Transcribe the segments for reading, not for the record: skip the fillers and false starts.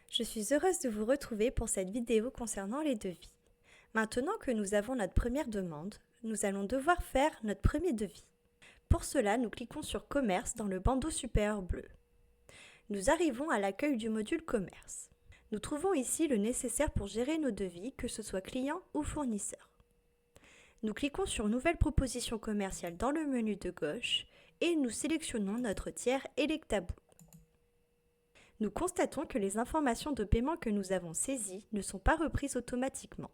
Je suis heureuse de vous retrouver pour cette vidéo concernant les devis. Maintenant que nous avons notre première demande, nous allons devoir faire notre premier devis. Pour cela, nous cliquons sur Commerce dans le bandeau supérieur bleu. Nous arrivons à l'accueil du module Commerce. Nous trouvons ici le nécessaire pour gérer nos devis, que ce soit client ou fournisseur. Nous cliquons sur Nouvelle proposition commerciale dans le menu de gauche et nous sélectionnons notre tiers Electaboo. Nous constatons que les informations de paiement que nous avons saisies ne sont pas reprises automatiquement.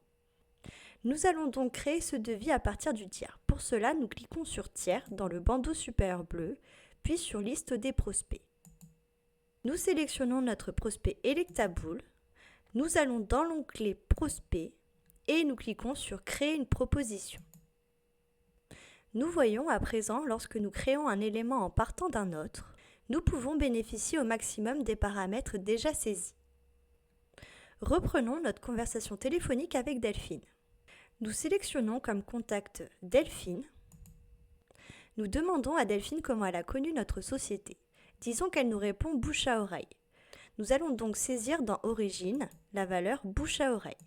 Nous allons donc créer ce devis à partir du tiers. Pour cela, nous cliquons sur Tiers dans le bandeau supérieur bleu, puis sur Liste des prospects. Nous sélectionnons notre prospect Electaboo. Nous allons dans l'onglet Prospect et nous cliquons sur Créer une proposition. Nous voyons à présent, lorsque nous créons un élément en partant d'un autre, nous pouvons bénéficier au maximum des paramètres déjà saisis. Reprenons notre conversation téléphonique avec Delphine. Nous sélectionnons comme contact Delphine. Nous demandons à Delphine comment elle a connu notre société. Disons qu'elle nous répond bouche à oreille. Nous allons donc saisir dans Origine la valeur bouche à oreille.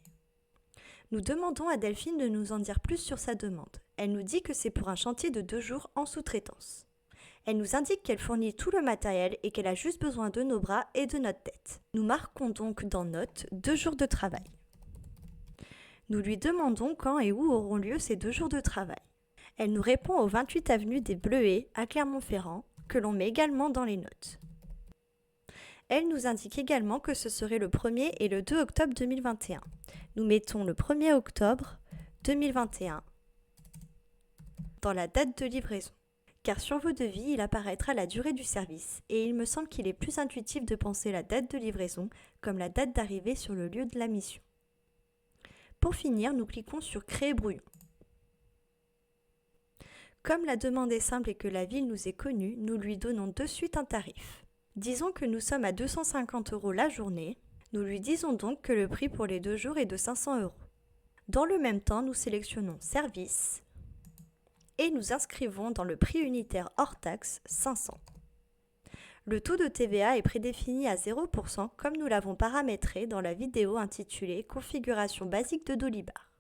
Nous demandons à Delphine de nous en dire plus sur sa demande. Elle nous dit que c'est pour un chantier de 2 jours en sous-traitance. Elle nous indique qu'elle fournit tout le matériel et qu'elle a juste besoin de nos bras et de notre tête. Nous marquons donc dans Notes 2 jours de travail. Nous lui demandons quand et où auront lieu ces 2 jours de travail. Elle nous répond au 28 avenue des Bleuets à Clermont-Ferrand, que l'on met également dans les notes. Elle nous indique également que ce serait le 1er et le 2 octobre 2021. Nous mettons le 1er octobre 2021 dans la date de livraison. Car sur vos devis, il apparaîtra la durée du service et il me semble qu'il est plus intuitif de penser la date de livraison comme la date d'arrivée sur le lieu de la mission. Pour finir, nous cliquons sur Créer brouillon. Comme la demande est simple et que la ville nous est connue, nous lui donnons de suite un tarif. Disons que nous sommes à 250 € la journée. Nous lui disons donc que le prix pour les 2 jours est de 500 €. Dans le même temps, nous sélectionnons Service et nous inscrivons dans le prix unitaire hors taxe 500. Le taux de TVA est prédéfini à 0% comme nous l'avons paramétré dans la vidéo intitulée Configuration basique de Dolibar.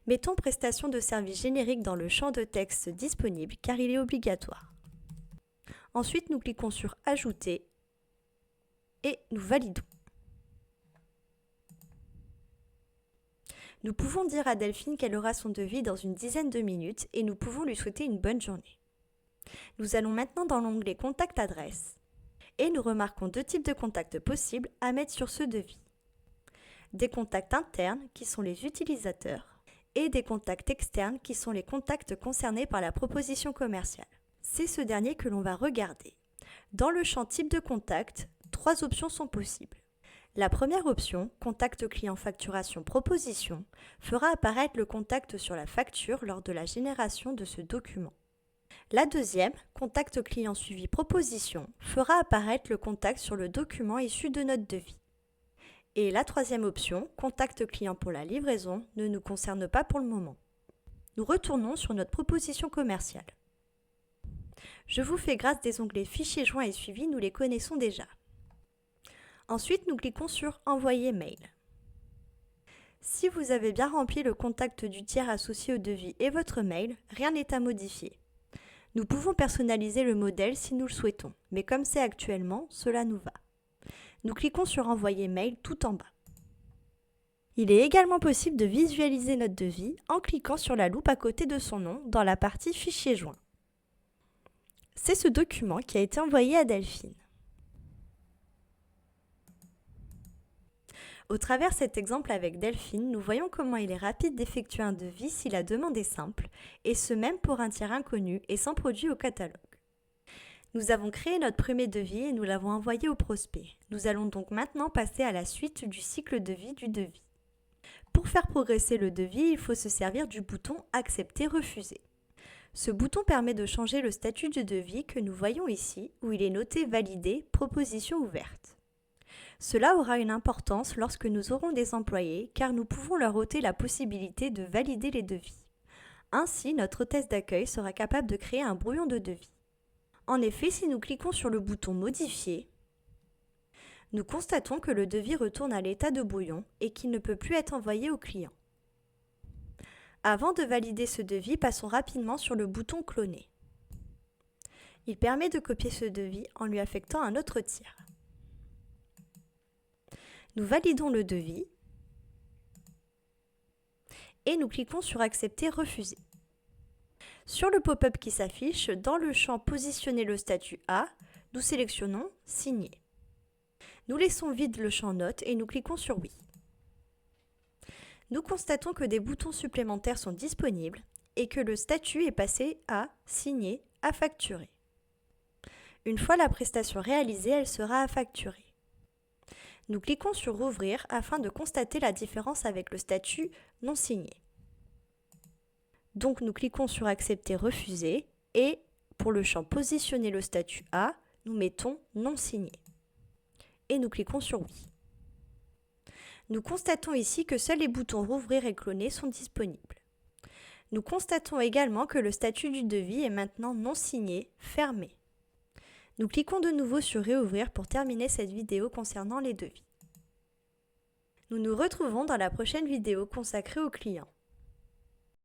Mettons prestation de service générique dans le champ de texte disponible car il est obligatoire. Ensuite, nous cliquons sur Ajouter et nous validons. Nous pouvons dire à Delphine qu'elle aura son devis dans une dizaine de minutes et nous pouvons lui souhaiter une bonne journée. Nous allons maintenant dans l'onglet Contact adresse et nous remarquons 2 types de contacts possibles à mettre sur ce devis. Des contacts internes qui sont les utilisateurs et des contacts externes qui sont les contacts concernés par la proposition commerciale. C'est ce dernier que l'on va regarder. Dans le champ Type de contact, 3 options sont possibles. La première option, Contact client facturation proposition, fera apparaître le contact sur la facture lors de la génération de ce document. La deuxième, Contact client suivi proposition, fera apparaître le contact sur le document issu de notre devis. Et la troisième option, Contact client pour la livraison, ne nous concerne pas pour le moment. Nous retournons sur notre proposition commerciale. Je vous fais grâce des onglets Fichier joint et suivi, nous les connaissons déjà. Ensuite, nous cliquons sur Envoyer mail. Si vous avez bien rempli le contact du tiers associé au devis et votre mail, rien n'est à modifier. Nous pouvons personnaliser le modèle si nous le souhaitons, mais comme c'est actuellement, cela nous va. Nous cliquons sur Envoyer mail tout en bas. Il est également possible de visualiser notre devis en cliquant sur la loupe à côté de son nom dans la partie Fichier joint. C'est ce document qui a été envoyé à Delphine. Au travers cet exemple avec Delphine, nous voyons comment il est rapide d'effectuer un devis si la demande est simple, et ce même pour un tiers inconnu et sans produit au catalogue. Nous avons créé notre premier devis et nous l'avons envoyé au prospect. Nous allons donc maintenant passer à la suite du cycle de vie du devis. Pour faire progresser le devis, il faut se servir du bouton « Accepter, refuser ». Ce bouton permet de changer le statut du devis que nous voyons ici, où il est noté « Validé, proposition ouverte ». Cela aura une importance lorsque nous aurons des employés car nous pouvons leur ôter la possibilité de valider les devis. Ainsi, notre hôtesse d'accueil sera capable de créer un brouillon de devis. En effet, si nous cliquons sur le bouton Modifier, Nous constatons que le devis retourne à l'état de brouillon et qu'il ne peut plus être envoyé au client. Avant de valider ce devis, passons rapidement sur le bouton Cloner. Il permet de copier ce devis en lui affectant un autre tir. Nous validons le devis et nous cliquons sur Accepter, Refuser. Sur le pop-up qui s'affiche, dans le champ Positionner le statut A, nous sélectionnons Signer. Nous laissons vide le champ Notes et nous cliquons sur Oui. Nous constatons que des boutons supplémentaires sont disponibles et que le statut est passé à Signer à facturer. Une fois la prestation réalisée, elle sera à facturer. Nous cliquons sur Rouvrir afin de constater la différence avec le statut non signé. Donc nous cliquons sur Accepter, Refuser et pour le champ Positionner le statut A, nous mettons Non signé. Et nous cliquons sur Oui. Nous constatons ici que seuls les boutons Rouvrir et Cloner sont disponibles. Nous constatons également que le statut du devis est maintenant non signé, fermé. Nous cliquons de nouveau sur Réouvrir pour terminer cette vidéo concernant les devis. Nous nous retrouvons dans la prochaine vidéo consacrée aux clients.